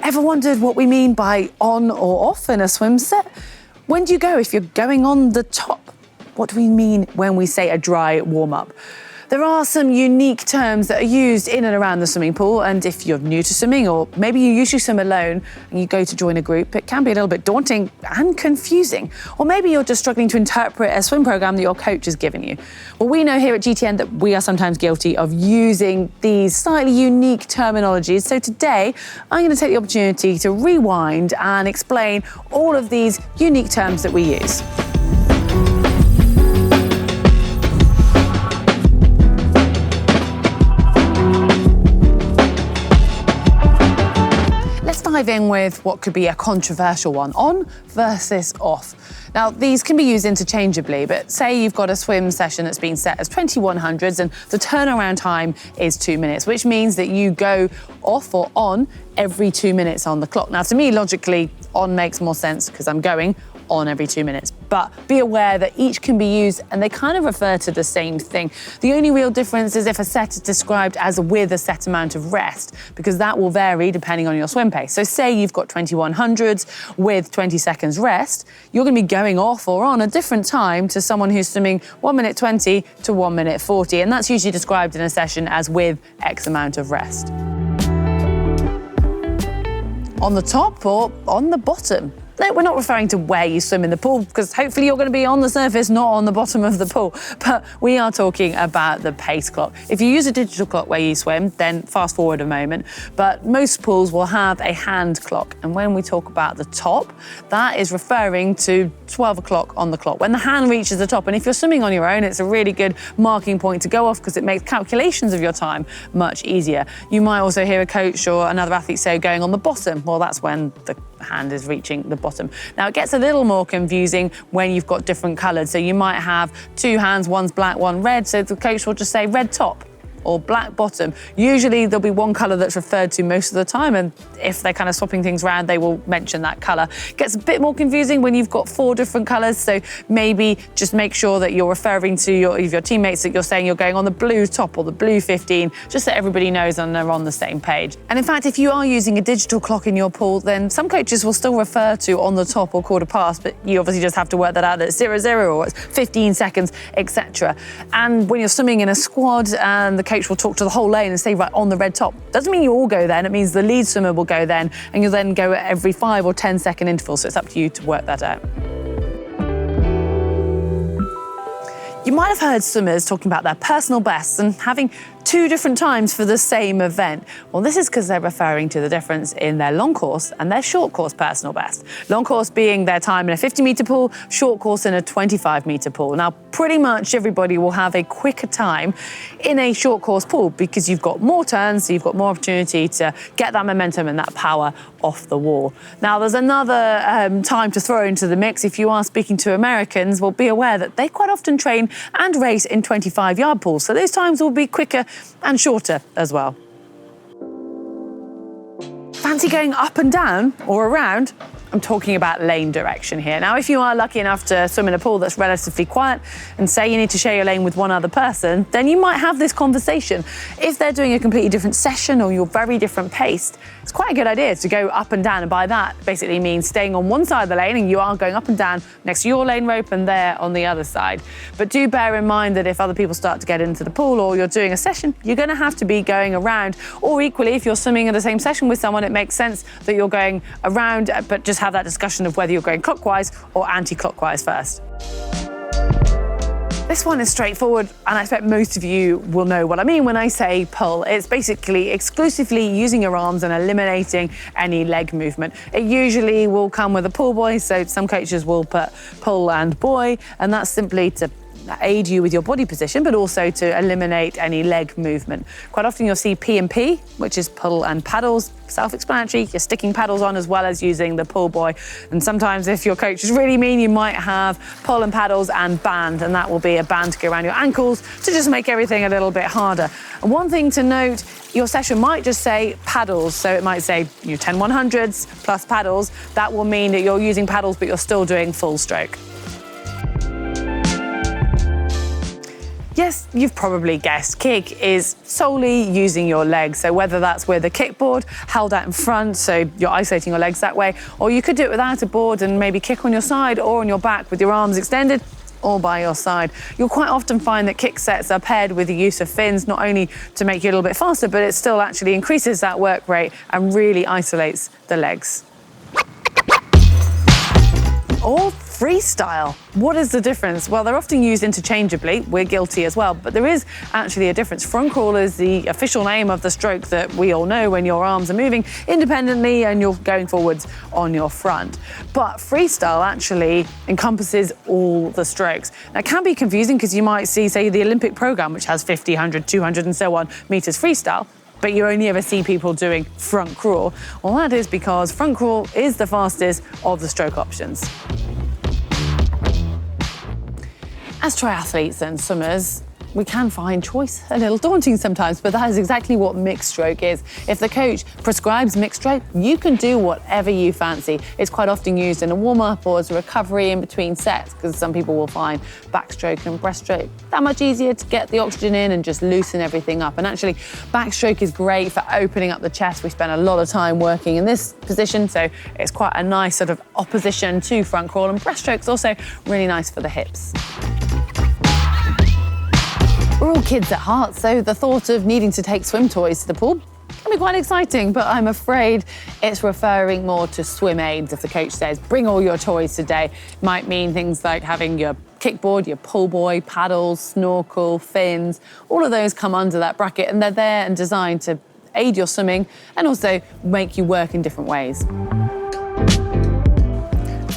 Ever wondered what we mean by on or off in a swim set? When do you go if you're going on the top? What do we mean when we say a dry warm-up? There are some unique terms that are used in and around the swimming pool, and if you're new to swimming, or maybe you usually swim alone and you go to join a group, it can be a little bit daunting and confusing. Or maybe you're just struggling to interpret a swim program that your coach has given you. Well, we know here at GTN that we are sometimes guilty of using these slightly unique terminologies. So today, I'm going to take the opportunity to rewind and explain all of these unique terms that we use. Dive in with what could be a controversial one, on versus off. Now, these can be used interchangeably, but say you've got a swim session that's been set as 2100s and the turnaround time is 2 minutes, which means that you go off or on every 2 minutes on the clock. Now, to me, logically, on makes more sense because I'm going on every 2 minutes, but be aware that each can be used and they kind of refer to the same thing. The only real difference is if a set is described as with a set amount of rest, because that will vary depending on your swim pace. So say you've got 2100s with 20 seconds rest, you're going to be going off or on a different time to someone who's swimming 1 minute 20 to 1 minute 40, and that's usually described in a session as with X amount of rest. On the top or on the bottom? No, we're not referring to where you swim in the pool, because hopefully you're going to be on the surface, not on the bottom of the pool. But we are talking about the pace clock. If you use a digital clock where you swim, then fast forward a moment. But most pools will have a hand clock. And when we talk about the top, that is referring to 12 o'clock on the clock, when the hand reaches the top. And if you're swimming on your own, it's a really good marking point to go off because it makes calculations of your time much easier. You might also hear a coach or another athlete say going on the bottom. Well, that's when the hand is reaching the bottom. Now, it gets a little more confusing when you've got different colours. So you might have two hands, one's black, one red. So the coach will just say red top or black bottom. Usually there'll be one colour that's referred to most of the time, and if they're kind of swapping things around, they will mention that colour. It gets a bit more confusing when you've got 4 different colours, so maybe just make sure that you're referring to your teammates, that you're saying you're going on the blue top or the blue 15, just so everybody knows and they're on the same page. And in fact, if you are using a digital clock in your pool, then some coaches will still refer to on the top or quarter past, but you obviously just have to work that out at 00 or it's 15 seconds, etc. And when you're swimming in a squad and the coach will talk to the whole lane and say, right, on the red top. Doesn't mean you all go then, it means the lead swimmer will go then, and you'll then go at every 5 or 10 second intervals, so it's up to you to work that out. You might have heard swimmers talking about their personal bests and having 2 different times for the same event. Well, this is because they're referring to the difference in their long course and their short course personal best. Long course being their time in a 50-metre pool, short course in a 25-metre pool. Now, pretty much everybody will have a quicker time in a short course pool because you've got more turns, so you've got more opportunity to get that momentum and that power off the wall. Now, there's another time to throw into the mix. If you are speaking to Americans, well, be aware that they quite often train and race in 25-yard pools, so those times will be quicker and shorter as well. Fancy going up and down or around? I'm talking about lane direction here. Now, if you are lucky enough to swim in a pool that's relatively quiet and say you need to share your lane with one other person, then you might have this conversation. If they're doing a completely different session or you're very different paced, it's quite a good idea to go up and down. And by that, basically means staying on one side of the lane and you are going up and down next to your lane rope and they're on the other side. But do bear in mind that if other people start to get into the pool or you're doing a session, you're going to have to be going around. Or equally, if you're swimming in the same session with someone, it makes sense that you're going around, but just have that discussion of whether you're going clockwise or anti-clockwise first. This one is straightforward, and I expect most of you will know what I mean when I say pull. It's basically exclusively using your arms and eliminating any leg movement. It usually will come with a pull buoy, so some coaches will put pull and buoy, and that's simply to aid you with your body position, but also to eliminate any leg movement. Quite often you'll see P and P, which is pull and paddles. Self-explanatory, you're sticking paddles on as well as using the pull buoy. And sometimes if your coach is really mean, you might have pull and paddles and band, and that will be a band to go around your ankles to just make everything a little bit harder. And one thing to note, your session might just say paddles, so it might say 10 100s plus paddles. That will mean that you're using paddles, but you're still doing full stroke. Yes, you've probably guessed, kick is solely using your legs. So whether that's with a kickboard held out in front, so you're isolating your legs that way, or you could do it without a board and maybe kick on your side or on your back with your arms extended, or by your side. You'll quite often find that kick sets are paired with the use of fins, not only to make you a little bit faster, but it still actually increases that work rate and really isolates the legs. Or freestyle. What is the difference? Well, they're often used interchangeably. We're guilty as well, but there is actually a difference. Front crawl is the official name of the stroke that we all know when your arms are moving independently and you're going forwards on your front. But freestyle actually encompasses all the strokes. Now, it can be confusing because you might see, say, the Olympic program, which has 50, 100, 200 and so on meters freestyle, but you only ever see people doing front crawl. Well, that is because front crawl is the fastest of the stroke options. As triathletes and swimmers, we can find choice a little daunting sometimes, but that is exactly what mixed stroke is. If the coach prescribes mixed stroke, you can do whatever you fancy. It's quite often used in a warm-up or as a recovery in between sets, because some people will find backstroke and breaststroke that much easier to get the oxygen in and just loosen everything up. And actually, backstroke is great for opening up the chest. We spend a lot of time working in this position, so it's quite a nice sort of opposition to front crawl. And breaststroke's also really nice for the hips. We're all kids at heart, so the thought of needing to take swim toys to the pool can be quite exciting, but I'm afraid it's referring more to swim aids. If the coach says, bring all your toys today, it might mean things like having your kickboard, your pull buoy, paddles, snorkel, fins, all of those come under that bracket, and they're there and designed to aid your swimming and also make you work in different ways.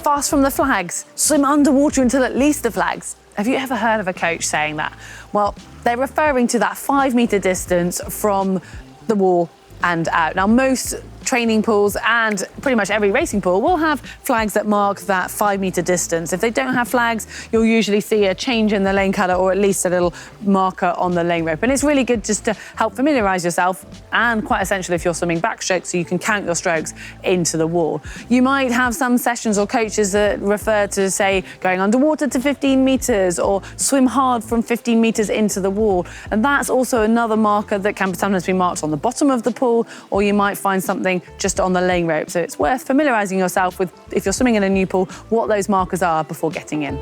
Fast from the flags, swim underwater until at least the flags. Have you ever heard of a coach saying that? Well, they're referring to that 5 meter distance from the wall and out. Now, most training pools and pretty much every racing pool will have flags that mark that 5 meter distance. If they don't have flags, you'll usually see a change in the lane colour or at least a little marker on the lane rope. And it's really good just to help familiarise yourself, and quite essential if you're swimming backstroke so you can count your strokes into the wall. You might have some sessions or coaches that refer to, say, going underwater to 15 metres or swim hard from 15 metres into the wall. And that's also another marker that can sometimes be marked on the bottom of the pool, or you might find something just on the lane rope. So it's worth familiarising yourself with, if you're swimming in a new pool, what those markers are before getting in.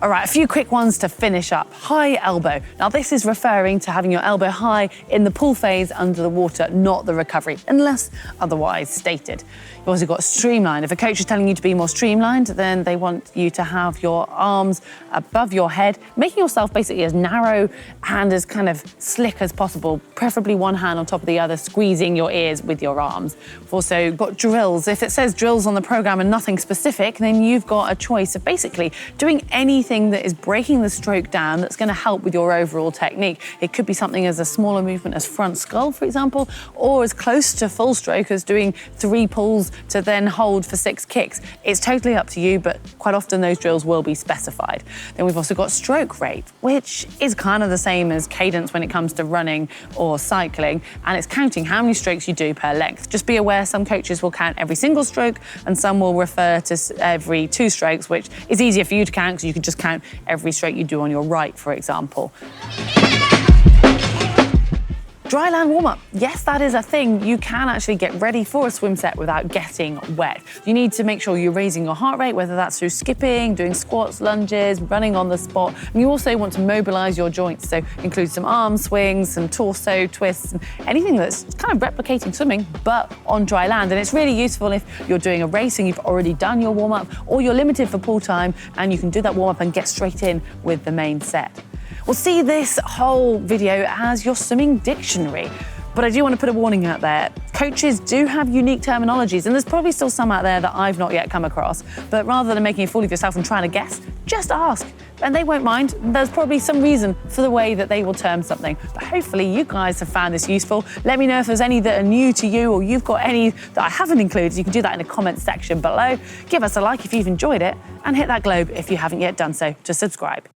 All right, a few quick ones to finish up. High elbow. Now, this is referring to having your elbow high in the pull phase under the water, not the recovery, unless otherwise stated. You've also got streamlined. If a coach is telling you to be more streamlined, then they want you to have your arms above your head, making yourself basically as narrow and as kind of slick as possible, preferably one hand on top of the other, squeezing your ears with your arms. We've also got drills. If it says drills on the program and nothing specific, then you've got a choice of basically doing anything that is breaking the stroke down that's going to help with your overall technique. It could be something as a smaller movement as front scull, for example, or as close to full stroke as doing 3 pulls to then hold for 6 kicks. It's totally up to you, but quite often those drills will be specified. Then we've also got stroke rate, which is kind of the same as cadence when it comes to running or cycling, and it's counting how many strokes you do per length. Just be aware some coaches will count every single stroke and some will refer to every 2 strokes, which is easier for you to count because you can just count every stroke you do on your right, for example. Dry land warm-up. Yes, that is a thing. You can actually get ready for a swim set without getting wet. You need to make sure you're raising your heart rate, whether that's through skipping, doing squats, lunges, running on the spot. And you also want to mobilize your joints, so include some arm swings, some torso twists, and anything that's kind of replicating swimming, but on dry land. And it's really useful if you're doing a race and you've already done your warm-up, or you're limited for pool time and you can do that warm-up and get straight in with the main set. Well, see this whole video as your swimming dictionary. But I do want to put a warning out there. Coaches do have unique terminologies, and there's probably still some out there that I've not yet come across. But rather than making a fool of yourself and trying to guess, just ask. And they won't mind. There's probably some reason for the way that they will term something. But hopefully you guys have found this useful. Let me know if there's any that are new to you, or you've got any that I haven't included. You can do that in the comments section below. Give us a like if you've enjoyed it, and hit that globe if you haven't yet done so to subscribe.